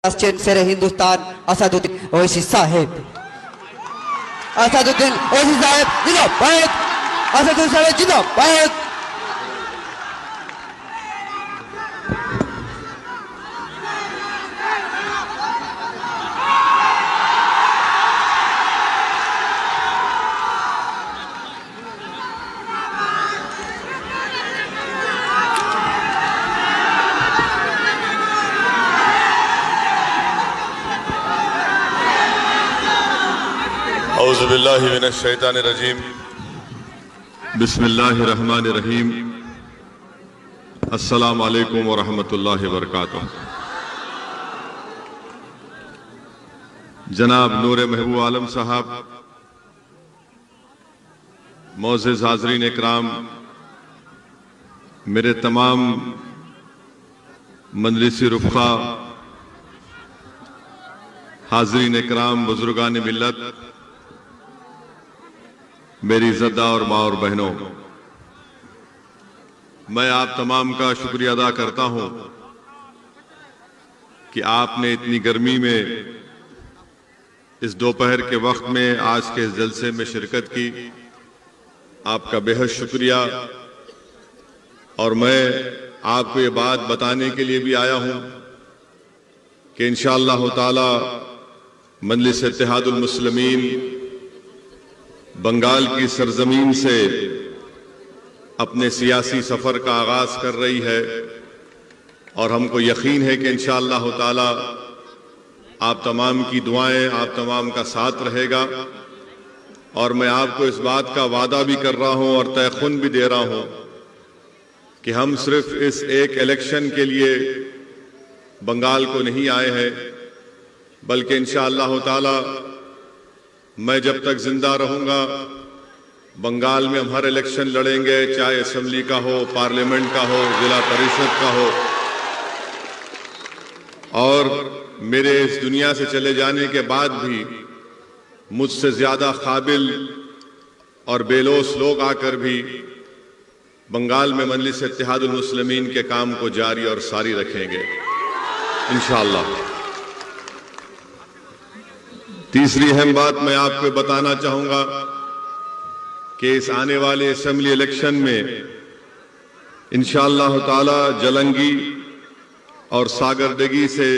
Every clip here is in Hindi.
चेन शेर हिंदुस्तान असदुद्दीन ओवैसी साहेब जिंदाबाद। असदुद्दीन साहेब जिंदाबाद। औज़ुबिल्लाहि मिनश्शैतानिर्रजीम बिस्मिल्लाहिर्रहमानिर्रहीम अस्सलामु अलैकुम व रहमतुल्लाहि व बरकातुहू। जनाब नूर महबूब आलम साहब, मोअज़्ज़िज़ हाज़रीन इकराम, मेरे तमाम मजलिसी रुफ़क़ा, हाज़रीन इकराम, बुज़ुर्गान मिल्लत, मेरी इज़्ज़तदार और माँ और बहनों, मैं आप तमाम का शुक्रिया अदा करता हूं कि आपने इतनी गर्मी में इस दोपहर के वक्त में आज के इस जलसे में शिरकत की। आपका बेहद शुक्रिया। और मैं आपको ये बात बताने के लिए भी आया हूं कि इंशाअल्लाह ताला मजलिस इत्तेहादुल मुस्लिमीन बंगाल की सरजमीन से अपने सियासी सफर का आगाज कर रही है और हमको यकीन है कि इंशाअल्लाह ताला आप तमाम की दुआएं, आप तमाम का साथ रहेगा। और मैं आपको इस बात का वादा भी कर रहा हूं और तयखुन भी दे रहा हूं कि हम सिर्फ इस एक इलेक्शन के लिए बंगाल को नहीं आए हैं, बल्कि इंशाअल्लाह ताला मैं जब तक जिंदा रहूंगा बंगाल में हम हर इलेक्शन लड़ेंगे, चाहे असेंबली का हो, पार्लियामेंट का हो, जिला परिषद का हो। और मेरे इस दुनिया से चले जाने के बाद भी मुझसे ज्यादा काबिल और बेलोस लोग आकर भी बंगाल में मजलिस इत्तेहादुल मुस्लिमीन के काम को जारी और सारी रखेंगे इंशाअल्लाह। तीसरी अहम बात मैं आपको बताना चाहूंगा कि इस आने वाले असेंबली इलेक्शन में इंशाअल्लाह ताला जलंगी और सागरदगी से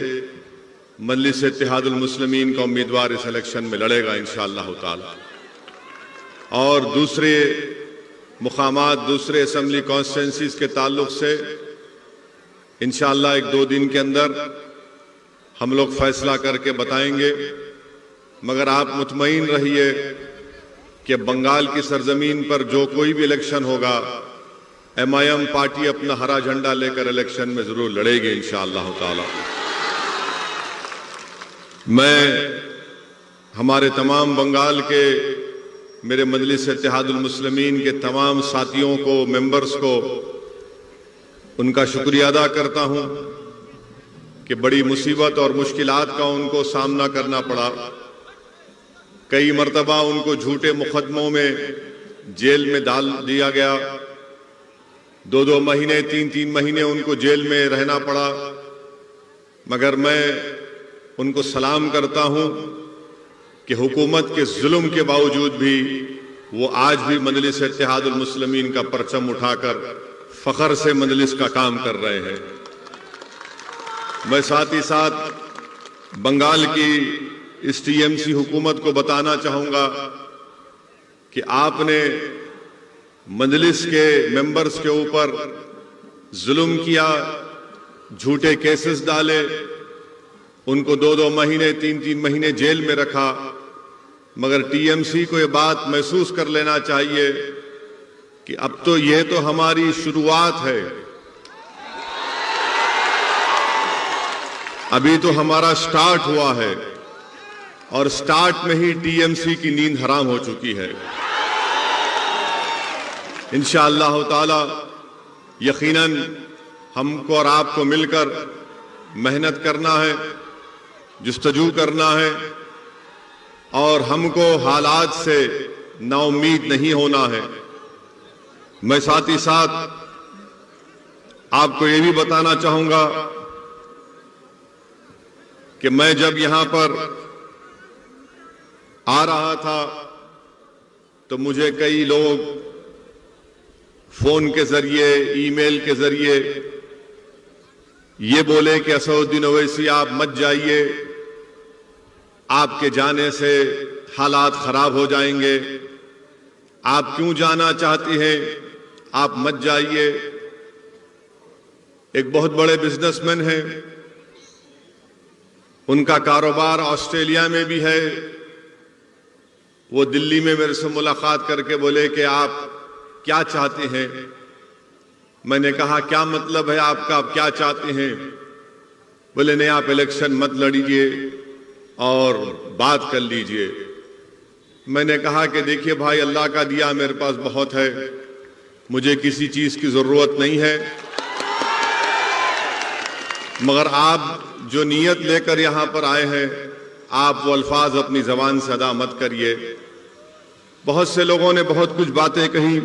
मजलिस इत्तेहादुल मुस्लिमीन का उम्मीदवार इस इलेक्शन में लड़ेगा इंशाअल्लाह ताला। और दूसरे मुकामात, दूसरे असेंबली कॉन्स्टिट्यूंसीज के ताल्लुक से इंशाअल्लाह 1-2 दिन के अंदर हम लोग फैसला करके बताएंगे। मगर आप मुतमईन रहिए कि बंगाल की सरजमीन पर जो कोई भी इलेक्शन होगा, MIM पार्टी अपना हरा झंडा लेकर इलेक्शन में जरूर लड़ेगी इंशाअल्लाह ताला। मैं हमारे तमाम बंगाल के मेरे मजलिस इत्तेहादुल मुस्लिमीन के तमाम साथियों को, मेंबर्स को उनका शुक्रिया अदा करता हूं कि बड़ी मुसीबत और मुश्किलात का उनको सामना करना पड़ा। कई मर्तबा उनको झूठे मुकदमों में जेल में डाल दिया गया, 2-2 महीने, 3-3 महीने उनको जेल में रहना पड़ा। मगर मैं उनको सलाम करता हूं कि हुकूमत के जुल्म के बावजूद भी वो आज भी मजलिस इत्तेहादुल मुस्लिमीन का परचम उठाकर फख्र से मजलिस का काम कर रहे हैं। मैं साथ ही साथ बंगाल की इस TMC हुकूमत को बताना चाहूंगा कि आपने मजलिस के मेंबर्स के ऊपर जुल्म किया, झूठे केसेस डाले, उनको 2-2 महीने, 3-3 महीने जेल में रखा। मगर TMC को ये बात महसूस कर लेना चाहिए कि अब तो ये तो हमारी शुरुआत है, अभी तो हमारा स्टार्ट हुआ है और स्टार्ट में ही TMC की नींद हराम हो चुकी है। इंशाअल्लाह ताला यकीनन हमको और आपको मिलकर मेहनत करना है, जुस्तजू करना है और हमको हालात से नाउम्मीद नहीं होना है। मैं साथ ही साथ आपको ये भी बताना चाहूंगा कि मैं जब यहां पर आ रहा था तो मुझे कई लोग फोन के जरिए, ईमेल के जरिए ये बोले कि असदुद्दीन ओवैसी आप मत जाइए, आपके जाने से हालात खराब हो जाएंगे, आप क्यों जाना चाहती हैं, आप मत जाइए। एक बहुत बड़े बिजनेसमैन हैं, उनका कारोबार ऑस्ट्रेलिया में भी है। वो दिल्ली में मेरे से मुलाकात करके बोले कि आप क्या चाहते हैं। मैंने कहा क्या मतलब है आपका, आप क्या चाहते हैं। बोले नहीं, आप इलेक्शन मत लड़िए और बात कर लीजिए। मैंने कहा कि देखिए भाई, अल्लाह का दिया मेरे पास बहुत है, मुझे किसी चीज की जरूरत नहीं है, मगर आप जो नीयत लेकर यहां पर आए हैं, आप वो अल्फाज अपनी जबान से अदा मत करिए। बहुत से लोगों ने बहुत कुछ बातें कही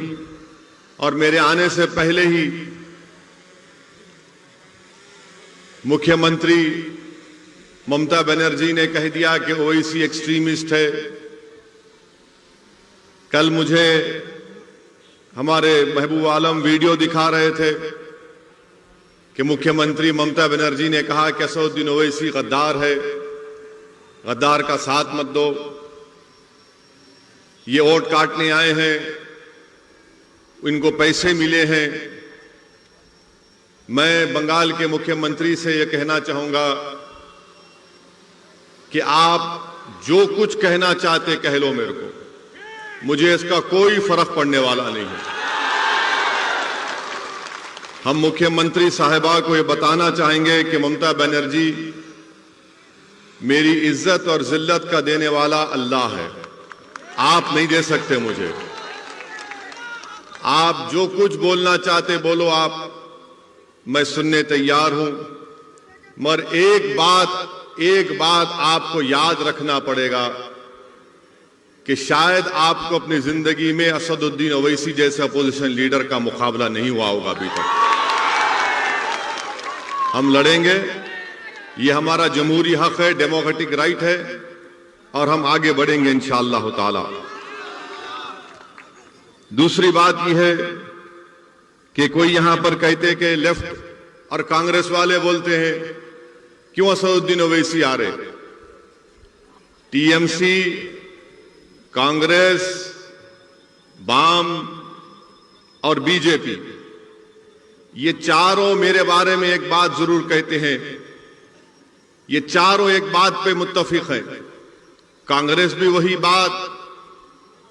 और मेरे आने से पहले ही मुख्यमंत्री ममता बनर्जी ने कह दिया कि ओवैसी एक्सट्रीमिस्ट है। कल मुझे हमारे महबूब आलम वीडियो दिखा रहे थे कि मुख्यमंत्री ममता बनर्जी ने कहा कि असदुद्दीन ओवैसी गद्दार है, गद्दार का साथ मत दो, ये वोट काटने आए हैं, इनको पैसे मिले हैं। मैं बंगाल के मुख्यमंत्री से यह कहना चाहूंगा कि आप जो कुछ कहना चाहते कह लो मेरे को, मुझे इसका कोई फर्क पड़ने वाला नहीं है। हम मुख्यमंत्री साहिबा को यह बताना चाहेंगे कि ममता बनर्जी मेरी इज्जत और जिल्लत का देने वाला अल्लाह है, आप नहीं दे सकते मुझे। आप जो कुछ बोलना चाहते बोलो आप, मैं सुनने तैयार हूं, मगर एक बात आपको याद रखना पड़ेगा कि शायद आपको अपनी जिंदगी में असदुद्दीन ओवैसी जैसे अपोजिशन लीडर का मुकाबला नहीं हुआ होगा अभी तक। हम लड़ेंगे, ये हमारा जमहूरी हक है, डेमोक्रेटिक राइट है, और हम आगे बढ़ेंगे इंशाअल्लाह ताला। दूसरी बात यह है कि कोई यहां पर कहते कि लेफ्ट और कांग्रेस वाले बोलते हैं क्यों असदुद्दीन ओवैसी आ रहे। टीएमसी, कांग्रेस, वाम और बीजेपी, ये चारों मेरे बारे में एक बात जरूर कहते हैं, ये चारों एक बात पे मुत्तफिक हैं। कांग्रेस भी वही बात,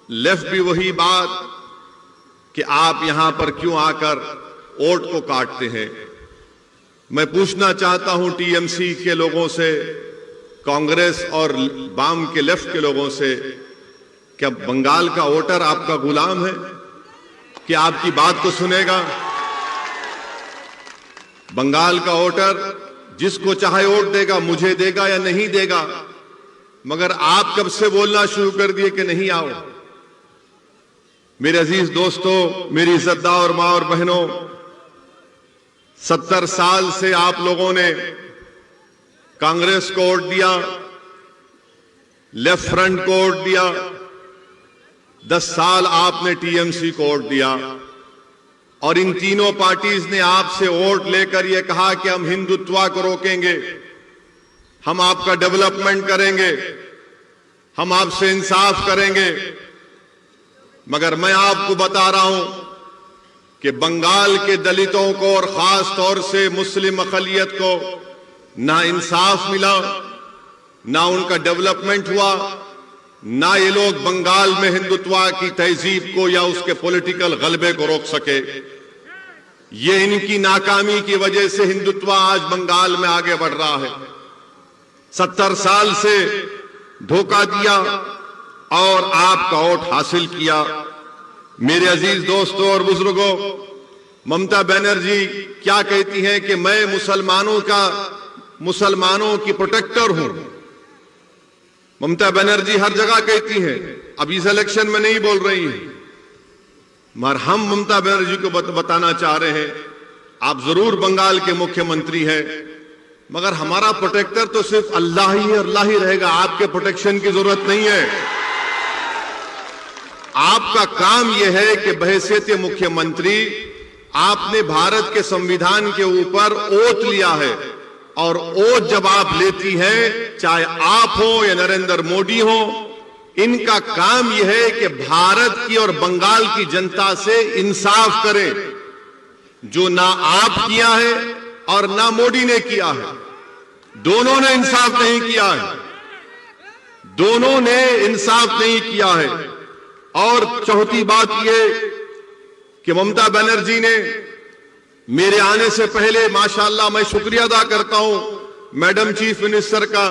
लेफ्ट भी वही बात कि आप यहां पर क्यों आकर वोट को काटते हैं। मैं पूछना चाहता हूं टीएमसी के लोगों से, कांग्रेस और वाम के लेफ्ट के लोगों से, क्या बंगाल का वोटर आपका गुलाम है कि आपकी बात को सुनेगा? बंगाल का वोटर जिसको चाहे वोट देगा, मुझे देगा या नहीं देगा, मगर आप कब से बोलना शुरू कर दिए कि नहीं आओ। मेरे अजीज दोस्तों, मेरी इज्जतदार मां और बहनों, 70 साल से आप लोगों ने कांग्रेस को वोट दिया, लेफ्ट फ्रंट को वोट दिया, 10 साल आपने टीएमसी को वोट दिया, और इन तीनों पार्टीज ने आपसे वोट लेकर यह कहा कि हम हिंदुत्व को रोकेंगे, हम आपका डेवलपमेंट करेंगे, हम आपसे इंसाफ करेंगे। मगर मैं आपको बता रहा हूं कि बंगाल के दलितों को और खास तौर से मुस्लिम अक़लियत को ना इंसाफ मिला, ना उनका डेवलपमेंट हुआ, ना ये लोग बंगाल में हिंदुत्व की तहजीब को या उसके पॉलिटिकल गलबे को रोक सके। ये इनकी नाकामी की वजह से हिंदुत्व आज बंगाल में आगे बढ़ रहा है। 70 साल से धोखा दिया और आपका वोट हासिल किया। मेरे अजीज दोस्तों और बुजुर्गों, ममता बनर्जी क्या कहती हैं कि मैं मुसलमानों की प्रोटेक्टर हूं। ममता बनर्जी हर जगह कहती हैं, अब इस इलेक्शन में नहीं बोल रही हैं, मगर हम ममता बनर्जी को बताना चाह रहे हैं, आप जरूर बंगाल के मुख्यमंत्री हैं, मगर हमारा प्रोटेक्टर तो सिर्फ अल्लाह ही रहेगा। आपके प्रोटेक्शन की जरूरत नहीं है। आपका काम यह है कि बहैसियत मुख्यमंत्री आपने भारत के संविधान के ऊपर ओथ लिया है, और ओथ जब आप लेती हैं, चाहे आप हो या नरेंद्र मोदी हो, इनका काम यह है कि भारत की और बंगाल की जनता से इंसाफ करें, जो ना आप किया है और ना मोदी ने किया है। दोनों ने इंसाफ नहीं किया है, दोनों ने इंसाफ नहीं किया है। और चौथी बात यह कि ममता बनर्जी ने मेरे आने से पहले, माशाल्लाह मैं शुक्रिया अदा करता हूं मैडम चीफ मिनिस्टर का,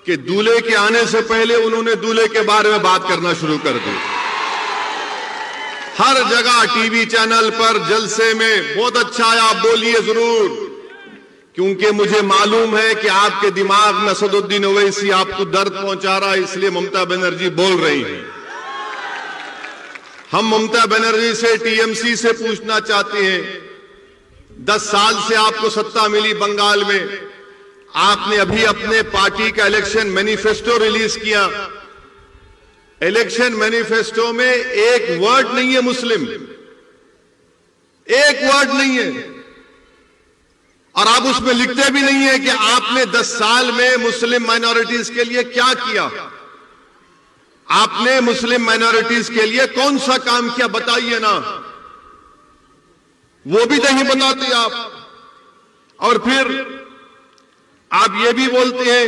कि दूल्हे के आने से पहले उन्होंने दूल्हे के बारे में बात करना शुरू कर दी। हर जगह टीवी चैनल पर, जलसे में, बहुत अच्छा है, आप बोलिए जरूर, क्योंकि मुझे मालूम है कि आपके दिमाग में असदुद्दीन ओवैसी आपको दर्द पहुंचा रहा है, इसलिए ममता बनर्जी बोल रही हैं। हम ममता बनर्जी से, टीएमसी से पूछना चाहते हैं, 10 साल से आपको सत्ता मिली बंगाल में, आपने अभी अपने पार्टी का इलेक्शन मैनिफेस्टो रिलीज किया। इलेक्शन मैनिफेस्टो में एक वर्ड नहीं है मुस्लिम, एक वर्ड नहीं है, और आप उसमें लिखते भी नहीं है कि आपने 10 साल में मुस्लिम माइनॉरिटीज के लिए क्या किया। आपने मुस्लिम माइनॉरिटीज के लिए कौन सा काम किया, बताइए ना, वो भी नहीं बताते आप। और फिर आप ये भी बोलते हैं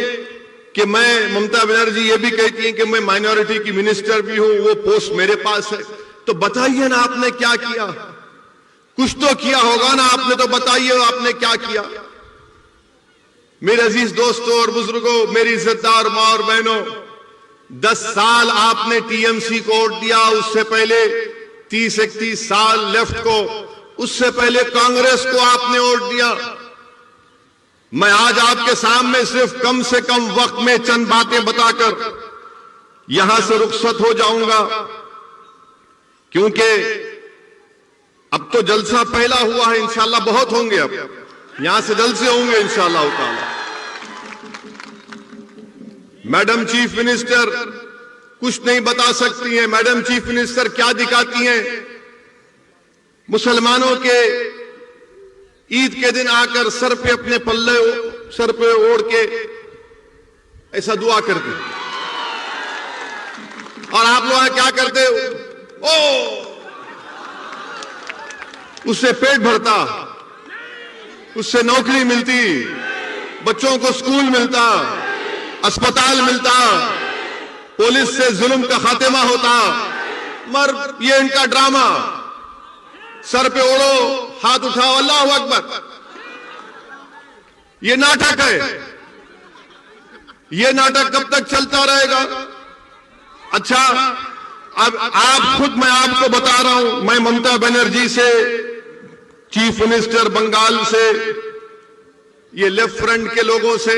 कि मैं, ममता बनर्जी ये भी कहती हैं कि मैं माइनॉरिटी की मिनिस्टर भी हूं, वो पोस्ट मेरे पास है। तो बताइए ना आपने क्या किया, कुछ तो किया होगा ना आपने, तो बताइए आपने क्या किया। मेरे अजीज दोस्तों और बुजुर्गों, मेरी इज्जतदार मां और बहनों, 10 साल आपने टीएमसी को वोट दिया, उससे पहले 30-31 साल लेफ्ट को, उससे पहले कांग्रेस को आपने वोट दिया। मैं आज आपके सामने सिर्फ कम से कम वक्त में चंद बातें बताकर यहां से रुखसत हो जाऊंगा, क्योंकि अब तो जलसा पहला हुआ है, इंशाल्लाह बहुत होंगे, अब यहां से जलसे होंगे इंशाल्लाह ताला। मैडम चीफ मिनिस्टर कुछ नहीं बता सकती हैं। मैडम चीफ मिनिस्टर क्या दिखाती हैं? मुसलमानों के ईद के दिन आकर सर पे अपने पल्ले सर पे ओढ़ के ऐसा दुआ करते, और आप लोग क्या करते हो? ओ, उससे पेट भरता, उससे नौकरी मिलती, बच्चों को स्कूल मिलता, अस्पताल मिलता, पुलिस से जुल्म का खात्मा होता। मगर ये इनका ड्रामा, सर पे ओढ़ो, हाथ उठाओ, अल्लाहू अकबर, ये नाटक है। ये नाटक कब तक चलता रहेगा? अच्छा, अब आप खुद, मैं आपको बता रहा हूं, मैं ममता बनर्जी से, चीफ मिनिस्टर बंगाल से, ये लेफ्ट फ्रंट के लोगों से,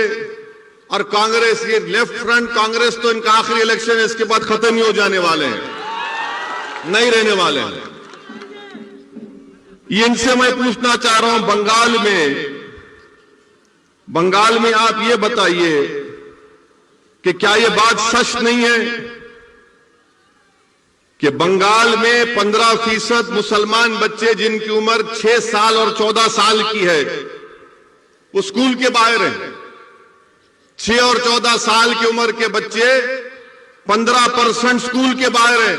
और कांग्रेस, ये लेफ्ट फ्रंट कांग्रेस तो इनका आखिरी इलेक्शन है, इसके बाद खत्म ही हो जाने वाले हैं, नहीं रहने वाले हैं। ये इनसे मैं पूछना चाह रहा हूं, बंगाल में आप ये बताइए कि क्या ये बात सच नहीं है कि बंगाल में 15% मुसलमान बच्चे जिनकी उम्र 6 साल और 14 साल की है, वो स्कूल के बाहर हैं। 6 और 14 साल की उम्र के बच्चे 15% स्कूल के बाहर हैं।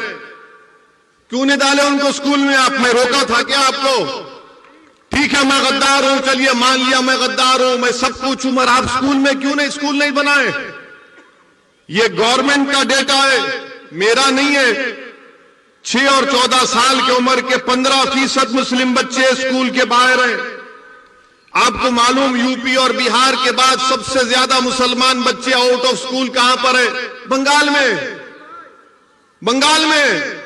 क्यों नहीं डाले उनको स्कूल में? आप, मैं रोका था क्या आपको? ठीक है, मैं गद्दार हूं, चलिए मान लिया मैं गद्दार हूं, मैं सब कुछ हूं, मगर आप स्कूल में क्यों नहीं, स्कूल नहीं बनाए? ये गवर्नमेंट का डेटा है, मेरा नहीं है। 6 और 14 साल की उम्र के 15% मुस्लिम बच्चे स्कूल के बाहर हैं। आपको मालूम, यूपी और बिहार के बाद सबसे ज्यादा मुसलमान बच्चे आउट ऑफ स्कूल कहां पर है? बंगाल में। बंगाल में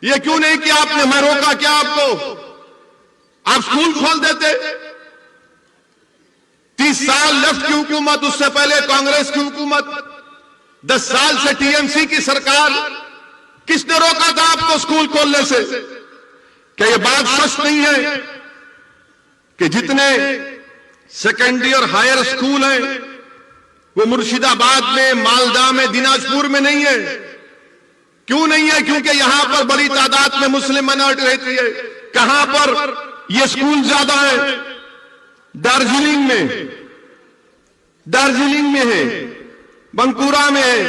ये क्यों नहीं किया आपने? मैं रोका क्या आपको? आप स्कूल खोल देते। 30 साल लेफ्ट की हुकूमत, उससे पहले कांग्रेस की हुकूमत, 10 साल से टीएमसी की सरकार, किसने रोका था आपको स्कूल खोलने से? क्या यह बात सच नहीं है कि जितने सेकेंडरी और हायर स्कूल हैं, वो मुर्शिदाबाद में, मालदा में, दिनाजपुर में नहीं है। क्यों नहीं है? क्योंकि यहां पर बड़ी तादाद में मुस्लिम माइनॉरिटी रहती है। कहां पर ये स्कूल ज्यादा है? दार्जिलिंग में है, बंकुरा में है।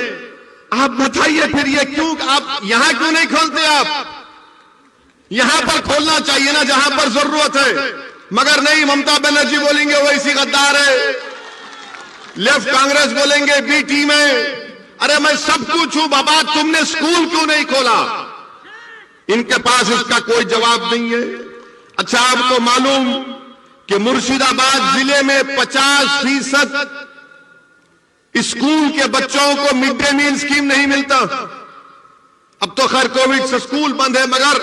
आप बताइए फिर ये क्यों, आप यहां क्यों नहीं खोलते? आप यहां पर खोलना चाहिए ना, जहां पर जरूरत है। मगर नहीं, ममता बनर्जी बोलेंगे वो ऐसी गद्दार है, लेफ्ट कांग्रेस बोलेंगे बी टीम है। अरे मैं सब कुछ हूं बाबा, तुमने स्कूल क्यों नहीं खोला? इनके पास इसका कोई जवाब नहीं है। अच्छा, आपको मालूम कि मुर्शिदाबाद जिले में 50% स्कूल के बच्चों को मिड डे मील स्कीम नहीं मिलता। अब तो खैर कोविड से स्कूल बंद है, मगर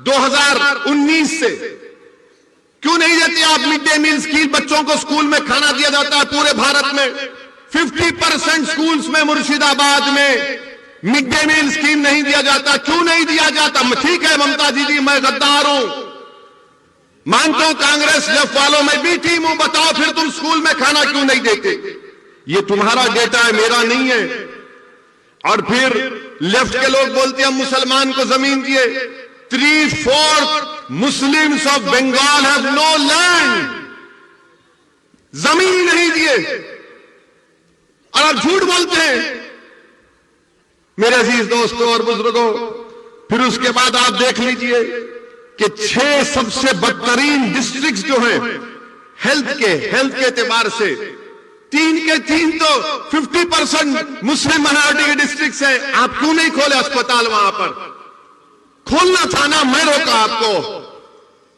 2019 से क्यों नहीं देते आप मिड डे मील स्कीम? बच्चों को स्कूल में खाना दिया जाता है पूरे भारत में। 50% स्कूल्स में मुर्शिदाबाद में मिड डे मील स्कीम नहीं दिया जाता। क्यों नहीं दिया जाता? ठीक है ममता दीदी, मैं गद्दार हूं, मानता हूं कांग्रेस लेफ्ट वालों में भी टीम हूं, बताओ फिर तुम स्कूल में खाना क्यों नहीं देते? ये तुम्हारा डेटा है, मेरा नहीं है। और फिर लेफ्ट के लोग बोलते हैं हम मुसलमान को जमीन दिए। 3/4 Muslims of Bengal have no land, जमीन नहीं दिए, और आप झूठ बोलते हैं। मेरे अजीज दोस्तों और बुजुर्गों, फिर उसके बाद आप देख लीजिए कि 6 सबसे बदतरीन डिस्ट्रिक्ट्स जो हैं हेल्थ के एतबार से, 3 के 3 तो 50% मुस्लिम माइनॉरिटी के डिस्ट्रिक्ट्स हैं। आप क्यों नहीं खोले अस्पताल? वहां पर खोलना था ना, मैं रोका आपको।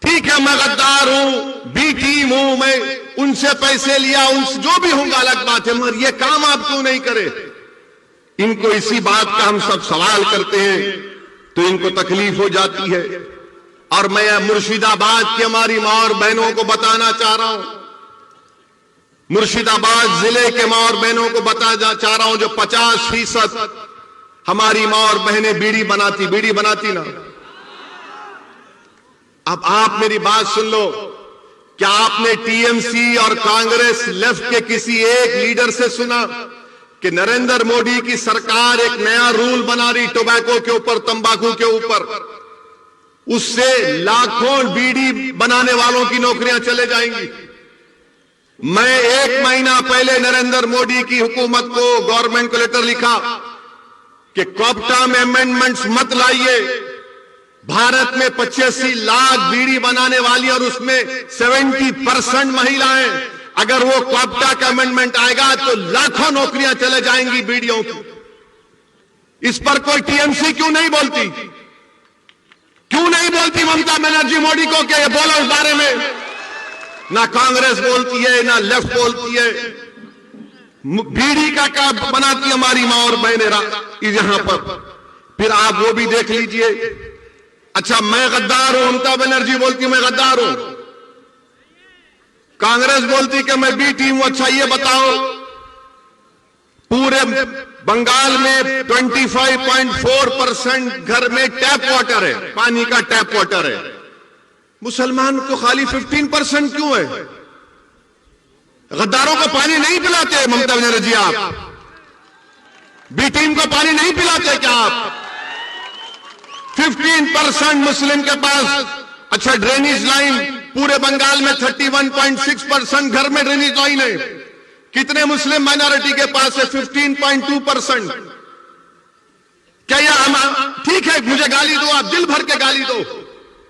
ठीक है, मैं गद्दार हूं, बी टीम हूं, मैं उनसे पैसे लिया, उनसे जो भी होगा अलग बात है, मगर ये काम आप क्यों नहीं करे? इनको इसी बात का हम सब सवाल करते हैं तो इनको तकलीफ हो जाती है। और मैं मुर्शिदाबाद की हमारी मां और बहनों को बताना चाह रहा हूं, मुर्शिदाबाद जिले के मां और बहनों को बताना चाह रहा हूं, जो 50% हमारी मां और बहनें बीड़ी बनाती ना। अब आप मेरी बात सुन लो। क्या आपने टीएमसी और कांग्रेस लेफ्ट के किसी एक लीडर से सुना कि नरेंद्र मोदी की सरकार एक नया रूल बना रही टोबैको के ऊपर, तंबाकू के ऊपर, उससे लाखों बीड़ी बनाने वालों की नौकरियां चले जाएंगी? मैं 1 महीना पहले नरेंद्र मोदी की हुकूमत को, गवर्नमेंट को लेटर लिखा कि कोप्टा में अमेंडमेंट्स मत लाइए। भारत में 85 लाख बीड़ी बनाने वाली और उसमें 70% महिलाएं। अगर वो कोप्टा का अमेंडमेंट आएगा तो लाखों नौकरियां चले जाएंगी बीड़ियों की। इस पर कोई टीएमसी क्यों नहीं बोलती? क्यों नहीं बोलती ममता बनर्जी मोदी को कि ये बोलो इस बारे में? ना कांग्रेस बोलती है, ना लेफ्ट बोलती है। बीड़ी का क्या बनाती हमारी मां और बहनें यहां पर? फिर आप वो भी देख लीजिए। अच्छा, मैं गद्दार हूं, ममता बनर्जी बोलती मैं गद्दार हूं, कांग्रेस बोलती कि मैं बी टीम हूं। अच्छा, ये बताओ, पूरे बंगाल में 25.4% घर में टैप वाटर है, पानी का टैप वाटर है। मुसलमान को खाली 15% क्यों है? गद्दारों को पानी नहीं पिलाते ममता बनर्जी? आप बी टीम को पानी नहीं पिलाते क्या आप? 15% मुस्लिम के पास। अच्छा, ड्रेनेज लाइन पूरे बंगाल में 31.6% घर में ड्रेनेज लाइन है। कितने मुस्लिम माइनॉरिटी के पास है? 15.2%। क्या यह ठीक है? मुझे गाली दो, आप दिल भर के गाली दो,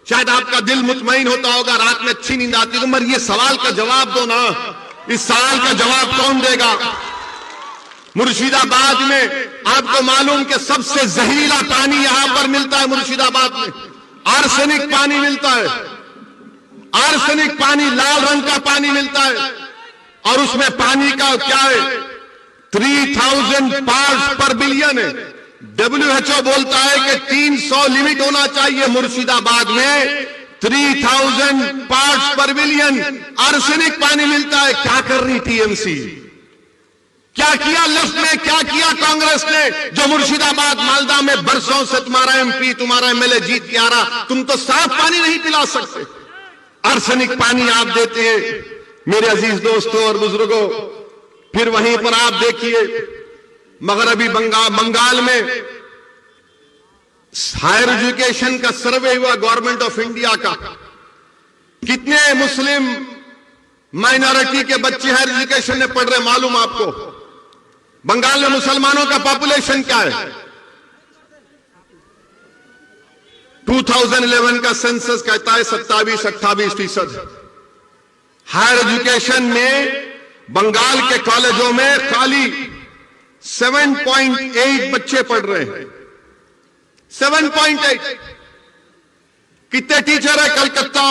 शायद आपका दिल मुतमईन होता होगा, रात में अच्छी नींद आती है, मगर ये सवाल का जवाब दो ना। इस सवाल का जवाब कौन देगा? मुर्शिदाबाद में आपको मालूम कि सबसे जहरीला पानी यहां पर मिलता है। मुर्शिदाबाद में आर्सेनिक पानी मिलता है, आर्सेनिक पानी, लाल रंग का पानी मिलता है। और उसमें पानी का क्या है? 3000 पार्ट्स पर बिलियन है। WHO बोलता है कि 300 लिमिट होना चाहिए। मुर्शिदाबाद में 3000 पार्ट्स पर बिलियन आर्सेनिक पानी मिलता है। क्या कर रही टीएमसी? क्या किया लेफ्ट ने? क्या किया कांग्रेस ने? जो मुर्शिदाबाद, मालदा में बरसों से तुम्हारा एमपी, तुम्हारा एमएलए जीत के आ रहा, तुम तो साफ पानी नहीं पिला सकते, आर्सेनिक पानी आप देते हैं। मेरे अजीज दोस्तों और बुजुर्गों, फिर वहीं पर आप देखिए मगरबी बंगाल में हायर एजुकेशन का सर्वे हुआ गवर्नमेंट ऑफ इंडिया का। कितने मुस्लिम माइनॉरिटी के बच्चे हायर एजुकेशन में पढ़ रहे मालूम आपको? बंगाल में मुसलमानों का पॉपुलेशन क्या है? 2011 का सेंसस कहता है 27-28%। हायर एजुकेशन में बंगाल के कॉलेजों में खाली 7.8 बच्चे पढ़ रहे हैं। 7.8। कितने टीचर है कलकत्ता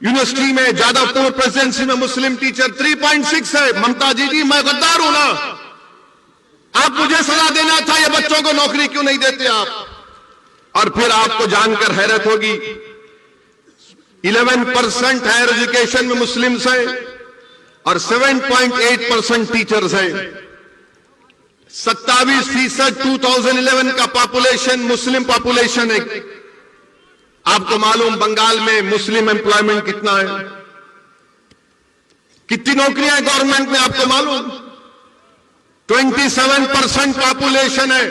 यूनिवर्सिटी में, जादवपुर प्रेसिडेंसी में मुस्लिम टीचर 3.6 है। ममता जी, मैं गद्दार हूं ना? आप मुझे सजा देना था, ये बच्चों को नौकरी क्यों नहीं देते आप? और फिर आपको जानकर हैरत होगी, 11% हायर एजुकेशन में मुस्लिम्स हैं और 7.8% टीचर्स हैं। 27% 2011 का पॉपुलेशन मुस्लिम पॉपुलेशन है। आपको मालूम बंगाल में मुस्लिम एम्प्लॉयमेंट कितना है? कितनी नौकरियां हैं गवर्नमेंट में आपको मालूम? 27% पॉपुलेशन है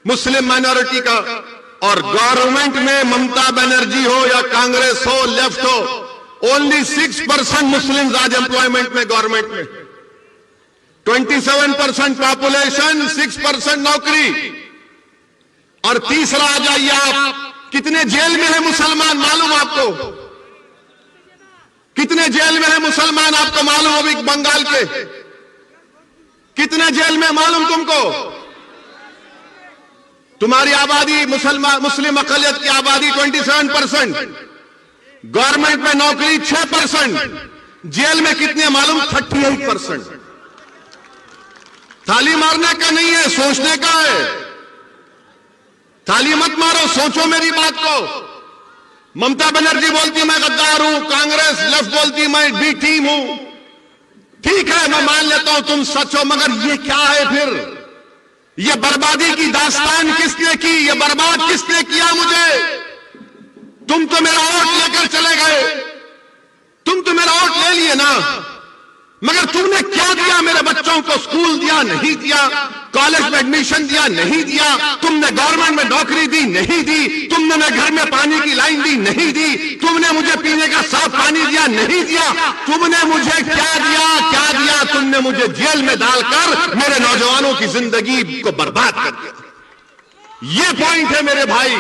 मुस्लिम माइनॉरिटी का। और गवर्नमेंट में ममता बनर्जी हो या कांग्रेस हो, लेफ्ट हो, ओनली 6% मुस्लिम आज एम्प्लॉयमेंट में गवर्नमेंट में। 27% पॉपुलेशन, 6% नौकरी। और तीसरा आ जाइए आप, कितने जेल में है मुसलमान मालूम आपको? कितने जेल में है मुसलमान आपको मालूम? अभी बंगाल के कितने जेल में मालूम तुमको? तुम्हारी आबादी मुस्लिम अकलियत की आबादी 27%, गवर्नमेंट में नौकरी 6%, जेल में कितने मालूम? 38%। थाली मारने का नहीं है, सोचने का है। थाली मत मारो, सोचो मेरी बात को। ममता बनर्जी बोलती मैं गद्दार हूं, कांग्रेस लेफ्ट बोलती मैं बी टीम हूं। ठीक है, मैं मान लेता हूं तुम सच हो, मगर ये क्या है फिर? ये बर्बादी की दास्तान किसने की? ये बर्बाद किसने किया मुझे? तुम तो मेरा वोट लेकर चले गए, तुम तो मेरा वोट ले लिए ना, मगर तुमने क्या दिया मेरे बच्चों को? स्कूल दिया नहीं दिया, कॉलेज में एडमिशन दिया नहीं दिया, तुमने गवर्नमेंट में नौकरी दी नहीं दी, तुमने मैं घर में पानी की लाइन दी नहीं दी, तुमने मुझे पीने का साफ पानी दिया नहीं दिया, तुमने मुझे क्या दिया? तुमने मुझे जेल में डालकर मेरे नौजवानों की जिंदगी को बर्बाद कर दिया। ये पॉइंट है मेरे भाई।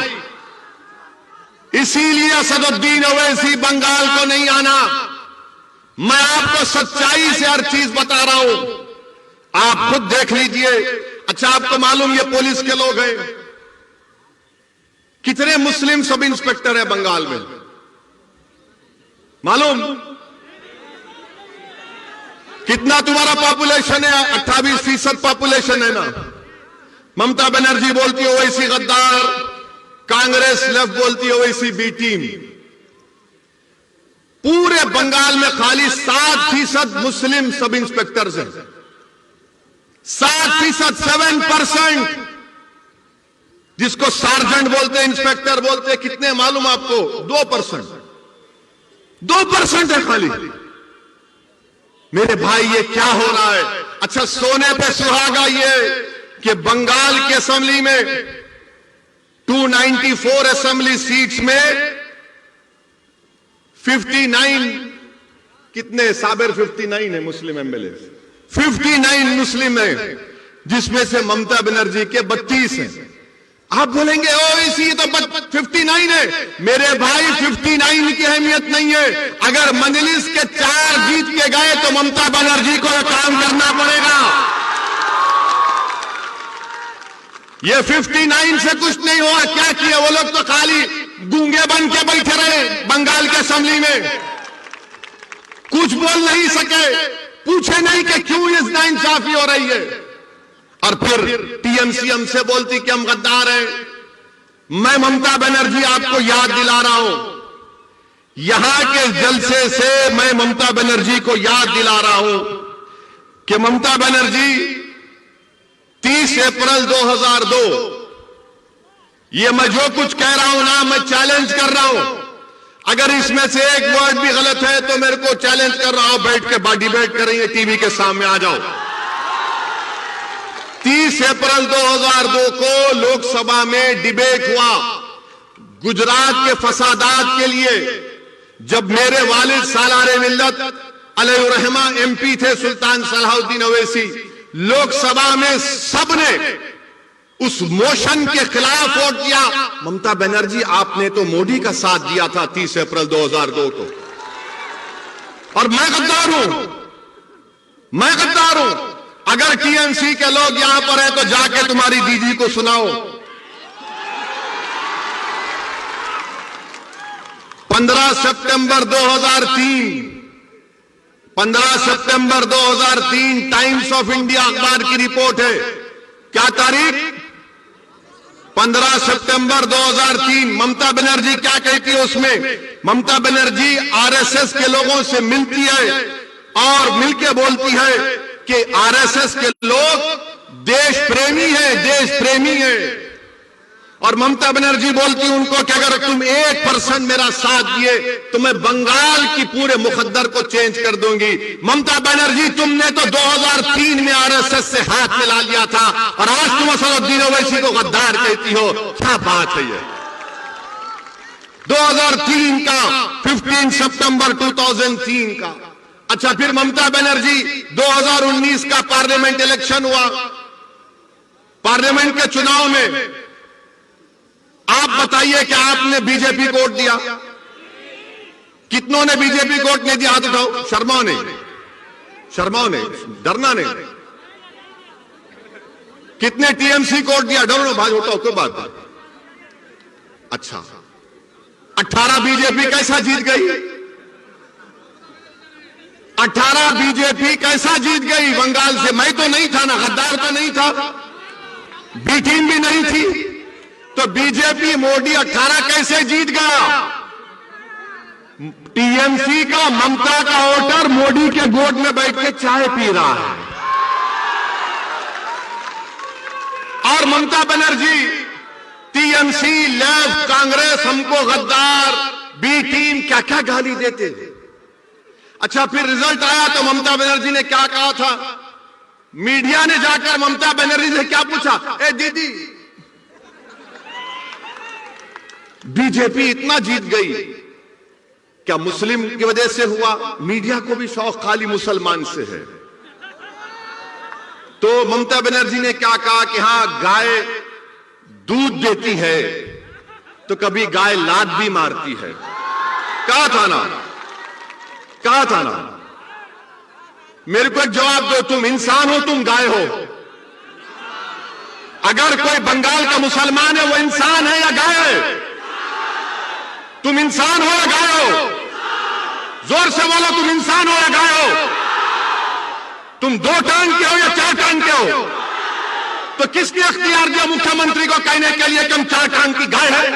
इसीलिए असदुद्दीन ओवैसी बंगाल को नहीं आना। मैं आपको सच्चाई से हर चीज बता रहा हूं, आप खुद देख लीजिए। अच्छा, आपको मालूम ये पुलिस के लोग हैं? कितने मुस्लिम सब इंस्पेक्टर है बंगाल में मालूम? कितना तुम्हारा पॉपुलेशन है? 28% पॉपुलेशन है ना। ममता बनर्जी बोलती है ओवैसी गद्दार, कांग्रेस लेफ्ट बोलती है ओवैसी बी टीम। पूरे बंगाल में खाली 7% मुस्लिम सब इंस्पेक्टर्स हैं। 7%, 7%, जिसको सार्जेंट बोलते हैं, इंस्पेक्टर बोलते हैं। कितने मालूम आपको? 2%। 2% है खाली। मेरे भाई ये क्या हो रहा है? अच्छा, सोने पे सुहागा ये कि बंगाल की असेंबली में 294 असेंबली सीट्स में 59 कितने साबिर 59 है मुस्लिम एमएलए, 59 मुस्लिम है, जिसमें से ममता बनर्जी के 32 हैं। आप बोलेंगे ओ इसी तो 59 है। मेरे भाई 59 की अहमियत नहीं है। अगर मजलिस के 4 जीत के गए तो ममता बनर्जी को काम करना पड़ेगा। ये 59 से कुछ नहीं हुआ। क्या किया वो लोग? तो खाली गूंगे बन के बैठे रहे बंगाल के असेंबली में, कुछ बोल नहीं सके, पूछे नहीं कि क्यों ये नाइंसाफी हो रही है। और फिर टीएमसी हमसे बोलती कि हम गद्दार हैं। मैं ममता बनर्जी आपको याद दिला रहा हूं, यहां के जलसे से मैं ममता बनर्जी को याद दिला रहा हूं कि ममता बनर्जी 30 अप्रैल 2002, ये मैं जो कुछ कह रहा हूं ना, मैं चैलेंज कर रहा हूं। अगर इसमें से एक वर्ड भी गलत है तो मेरे को चैलेंज कर रहा हूं, बैठ के डिबेट करेंगे टीवी के सामने, आ जाओ। 30 अप्रैल 2002 को लोकसभा में डिबेट हुआ गुजरात के फसादात के लिए, जब मेरे वालिद सालारे मिल्लत अलैहिर्रहमा एमपी थे सुल्तान सलाहुद्दीन ओवैसी। लोकसभा में सबने उस मोशन के खिलाफ वोट किया। ममता बनर्जी, आपने तो मोदी का साथ दिया था 30 अप्रैल 2002 को, और मैं गद्दार हूं, मैं गद्दार हूं। अगर टीएमसी के लोग यहां पर हैं तो जाके तुम्हारी दीदी को सुनाओ। 15 सितंबर 2003 टाइम्स ऑफ इंडिया अखबार की रिपोर्ट है। क्या तारीख? 15 सितंबर 2003। ममता बनर्जी क्या कहती है उसमें? ममता बनर्जी आरएसएस के लोगों से मिलती है और मिलके बोलती है कि आरएसएस के लोग देश प्रेमी है, देश प्रेमी है। और ममता बनर्जी बोलती है उनको कि अगर तुम 1% मेरा साथ दिए तो मैं बंगाल की पूरे मुकद्दर को चेंज कर दूंगी। ममता बनर्जी, तुमने तो 2003 में आरएसएस से हाथ मिला लिया था और आज तुम असदुद्दीन ओवैसी को गद्दार कहती हो। क्या बात है ये? 2003 का 15 सितंबर 2003 का। अच्छा, फिर ममता बनर्जी 2019 का पार्लियामेंट इलेक्शन हुआ। पार्लियामेंट के चुनाव में आप बताइए कि आपने बीजेपी को वोट दिया? कितनों ने बीजेपी को वोट नहीं दिया? हाथ उठाओ। शर्माओ नहीं, शर्माओ नहीं, डरना नहीं। कितने टीएमसी को वोट दिया? डरो ना भाई, उठाओ, कोई बात नहीं। अच्छा, 18 बीजेपी कैसा जीत गई? 18 बीजेपी कैसा जीत गई बंगाल से? मैं तो नहीं था ना, गद्दार तो नहीं था, बी टीम भी नहीं थी, तो बीजेपी मोदी 18 कैसे जीत गया? टीएमसी का ममता का वोटर मोदी के गोद में बैठ के चाय पी रहा है। और ममता बनर्जी, टीएमसी, लेफ्ट, कांग्रेस हमको गद्दार, बी टीम, क्या क्या गाली देते थे। अच्छा, फिर रिजल्ट आया तो ममता बनर्जी ने क्या कहा था? मीडिया ने जाकर ममता बनर्जी से क्या पूछा? ए दीदी, बीजेपी इतना जीत गई, क्या मुस्लिम की वजह से हुआ? मीडिया को भी शौक खाली मुसलमान से है। तो ममता बनर्जी ने क्या कहा कि हां, गाय दूध देती है तो कभी गाय लात भी मारती है। कहा था ना, कहा था ना। मेरे को एक जवाब दो, तुम इंसान हो, तुम गाय हो? अगर कोई बंगाल का मुसलमान है, वो इंसान है या गाय है? तुम इंसान हो या गाय हो? जोर से बोलो, तुम इंसान हो या गाय हो? तुम 2 टांग के हो या 4 टांग के हो? तो किसने अख्तियार दिया मुख्यमंत्री को कहने के लिए कि हम 4 टांग की गाय है?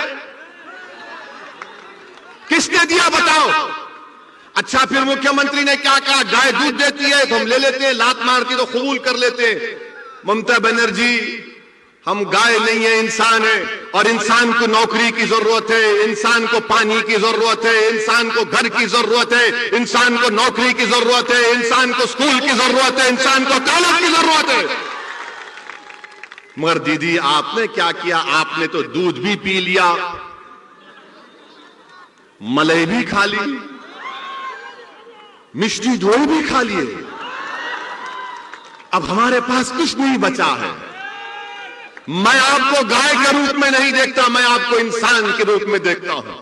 किसने दिया, बताओ। अच्छा, फिर मुख्यमंत्री ने क्या कहा? गाय दूध देती है तो हम ले लेते हैं, लात मारती तो कबूल कर लेते हैं। ममता बनर्जी, हम गाय नहीं है, इंसान है, और इंसान को नौकरी की जरूरत है, इंसान को पानी की जरूरत है, इंसान को घर की जरूरत है, इंसान को नौकरी की जरूरत है, इंसान को स्कूल की जरूरत है, इंसान को कॉलेज की जरूरत है। मगर दीदी, आपने क्या किया? आपने तो दूध भी पी लिया, मलाई भी खा ली, मिष्टी दोई भी खा लिए। अब हमारे पास कुछ नहीं बचा है। मैं आपको गाय के रूप में नहीं देखता, मैं आपको इंसान के रूप में देखता हूं।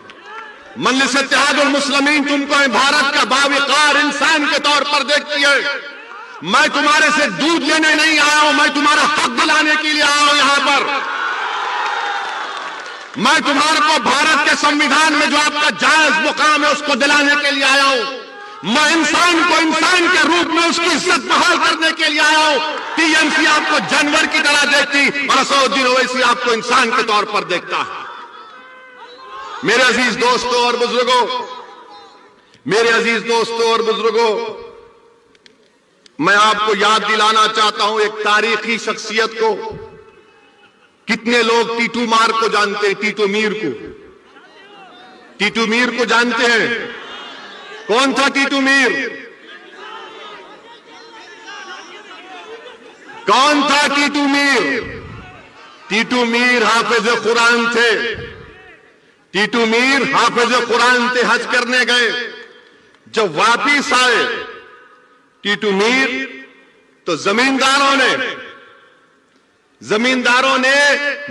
मजलिस इत्तेहादुल मुस्लिमीन तुमको भारत का बावकार इंसान के तौर पर देखती है। मैं तुम्हारे से दूध लेने नहीं आया हूं, मैं तुम्हारा हक दिलाने के लिए आया हूं यहां पर। मैं तुम्हारे को भारत के संविधान में जो आपका जायज मुकाम है उसको दिलाने के लिए आया हूं। मैं इंसान को इंसान के रूप में उसकी इज्जत बहाल करने के लिए आया हूं। टीएमसी आपको जानवर की तरह देखती और असदुद्दीन ओवैसी आपको इंसान के तौर पर देखता है। मेरे अजीज दोस्तों और बुजुर्गों, मेरे अजीज दोस्तों और बुजुर्गों, मैं आपको याद दिलाना चाहता हूं एक तारीखी शख्सियत को। कितने लोग टीटू मार को जानते हैं, टीटू मीर को? टीटू मीर को जानते हैं? कौन था टीटू मीर? कौन था टीटू मीर? टीटू मीर हाफिज कुरान थे। टीटू मीर हाफिज कुरान थे, हज करने गए। जब वापिस आए टीटू मीर, तो जमींदारों ने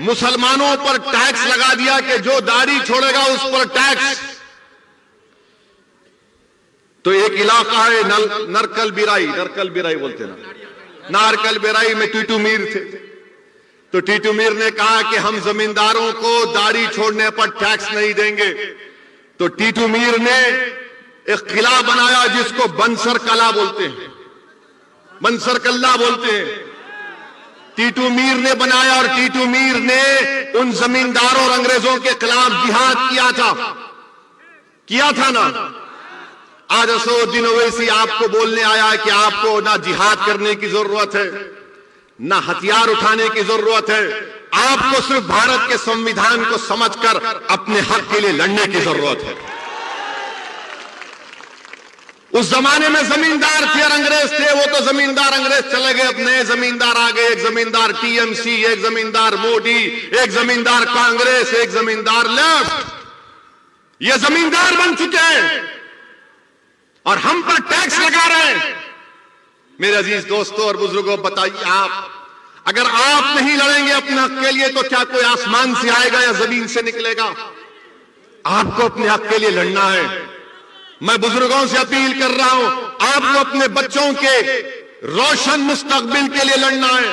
मुसलमानों पर टैक्स लगा दिया कि जो दाढ़ी छोड़ेगा उस पर टैक्स। तो एक इलाका है नरकल बिराई बोलते ना, नारकल बिराई में टीटू मीर थे। तो टीटू मीर ने कहा कि हम जमींदारों को दाढ़ी छोड़ने पर टैक्स नहीं देंगे। तो टीटू मीर ने एक किला बनाया जिसको बंसर कला बोलते हैं, बंसर कल्ला बोलते हैं। टीटू मीर ने बनाया और टीटू मीर ने उन जमींदारों और अंग्रेजों के खिलाफ जिहाद किया था ना। आज असदुद्दीन ओवैसी आपको बोलने आया है कि आपको ना जिहाद करने की जरूरत है, ना हथियार उठाने की जरूरत है, आपको सिर्फ भारत के संविधान को समझकर अपने हक के लिए लड़ने की जरूरत है। उस जमाने में जमींदार थे और अंग्रेज थे, वो तो जमींदार अंग्रेज चले गए, अब नए जमींदार आ गए। एक जमींदार टीएमसी, एक जमींदार मोदी, एक जमींदार कांग्रेस, एक जमींदार लेफ्ट। ये जमींदार बन चुके हैं और हम पर टैक्स लगा रहे हैं। मेरे अजीज दोस्तों और बुजुर्गों, बताइए आप, अगर आप नहीं लड़ेंगे अपने हक के लिए तो क्या कोई आसमान से आएगा या जमीन से निकलेगा? आपको अपने हक के लिए लड़ना है। मैं बुजुर्गों से अपील कर रहा हूं, आपको अपने बच्चों के रोशन मुस्तकबिल के लिए लड़ना है।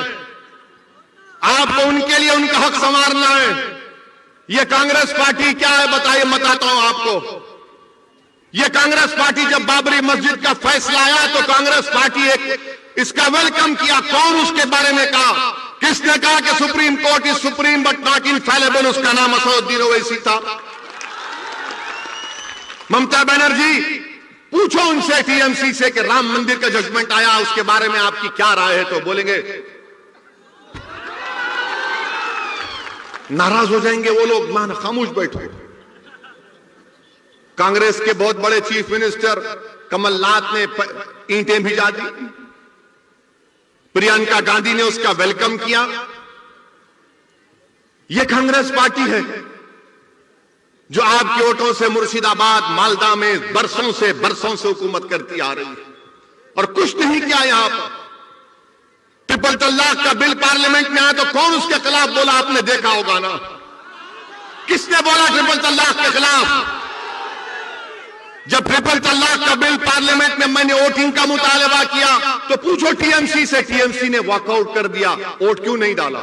आपको उनके लिए उनका हक संवारना है। यह कांग्रेस पार्टी क्या है बताइए, बताता हूं आपको। यह कांग्रेस पार्टी जब बाबरी मस्जिद का फैसला आया तो कांग्रेस पार्टी इसका वेलकम किया। कौन उसके बारे में कहा? किसने कहा कि supreme court is supreme but not infallible? उसका नाम असदुद्दीन ओवैसी था। ममता बनर्जी, पूछो उनसे टीएमसी से कि राम मंदिर का जजमेंट आया, उसके बारे में आपकी क्या राय है? तो बोलेंगे, नाराज हो जाएंगे वो लोग, मान खामोश बैठो। कांग्रेस के बहुत बड़े चीफ मिनिस्टर कमलनाथ ने ईंटें भिजा दी, प्रियंका गांधी ने उसका वेलकम किया। यह कांग्रेस पार्टी है जो आपके वोटों से मुर्शिदाबाद, मालदा में बरसों से हुकूमत करती आ रही है और कुछ नहीं किया। यहां पर ट्रिपल तलाक का बिल पार्लियामेंट में आया तो कौन उसके खिलाफ बोला? आपने देखा होगा ना, किसने बोला ट्रिपल तलाक के खिलाफ? जब ट्रिपल तलाक का बिल पार्लियामेंट में मैंने वोटिंग का मुतालबा किया तो पूछो टीएमसी से, टीएमसी ने वॉकआउट कर दिया। वोट क्यों नहीं डाला?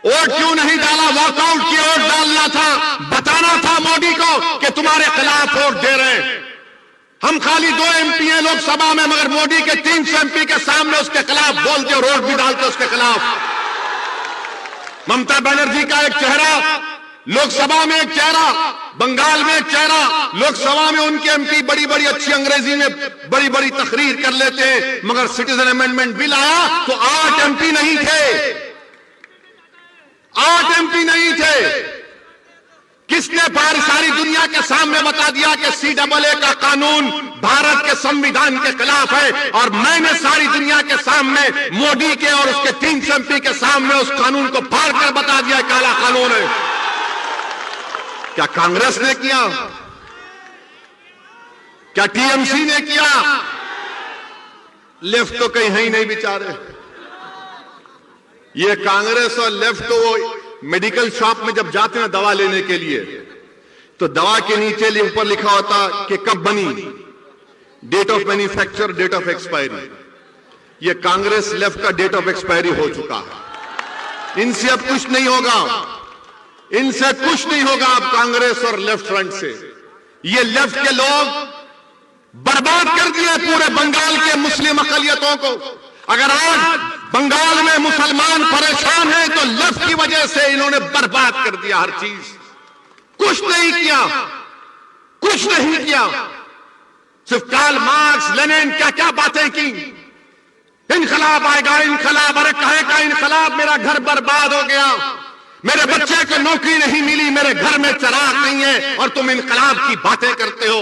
वोट क्यों नहीं डाला? वॉकआउट किया। वोट डालना था, बताना था मोदी को कि तुम्हारे खिलाफ वोट दे रहे हैं। हम खाली 2 एमपी हैं लोकसभा में, मगर मोदी के 300 एमपी के सामने उसके खिलाफ बोलते और वोट भी डालते उसके खिलाफ। ममता बनर्जी का एक चेहरा लोकसभा में, एक चेहरा बंगाल में, एक चेहरा लोकसभा में। उनके एमपी बड़ी बड़ी अच्छी अंग्रेजी में बड़ी बड़ी तकरीर कर लेते हैं, मगर सिटीजन अमेंडमेंट बिल आया तो 8 एमपी नहीं थे, 8 एमपी नहीं थे। किसने सारी दुनिया के सामने बता दिया कि CAA का कानून भारत के संविधान के खिलाफ है? और मैंने सारी दुनिया के सामने मोदी के और उसके 300 एमपी के सामने उस कानून को फाड़ कर बता दिया काला कानून है। क्या कांग्रेस ने किया? क्या टीएमसी ने किया? लेफ्ट तो कहीं है ही नहीं बेचारे। ये कांग्रेस और लेफ्ट तो वो मेडिकल शॉप में जब जाते हैं दवा लेने के लिए तो दवा के नीचे ऊपर लिखा होता कि कब बनी, date of manufacture, date of expiry. ये कांग्रेस लेफ्ट का डेट ऑफ एक्सपायरी हो चुका है। इनसे अब कुछ नहीं होगा, इनसे कुछ नहीं होगा अब कांग्रेस और लेफ्ट फ्रंट से। ये लेफ्ट के लोग बर्बाद कर दिए पूरे बंगाल के मुस्लिम अकलियतों को। अगर आज बंगाल में मुसलमान परेशान हैं तो लेफ्ट की वजह से इन्होंने बर्बाद कर दिया हर चीज। कुछ नहीं किया, कुछ नहीं किया। सिर्फ कार्ल मार्क्स, लेनिन क्या क्या बातें की। इनकलाब आएगा, इनकलाब, अरे कहे का इनकलाब, मेरा घर बर्बाद हो गया, मेरे बच्चे को नौकरी नहीं मिली, मेरे घर में चिराग नहीं है और तुम इनकलाब की बातें करते हो।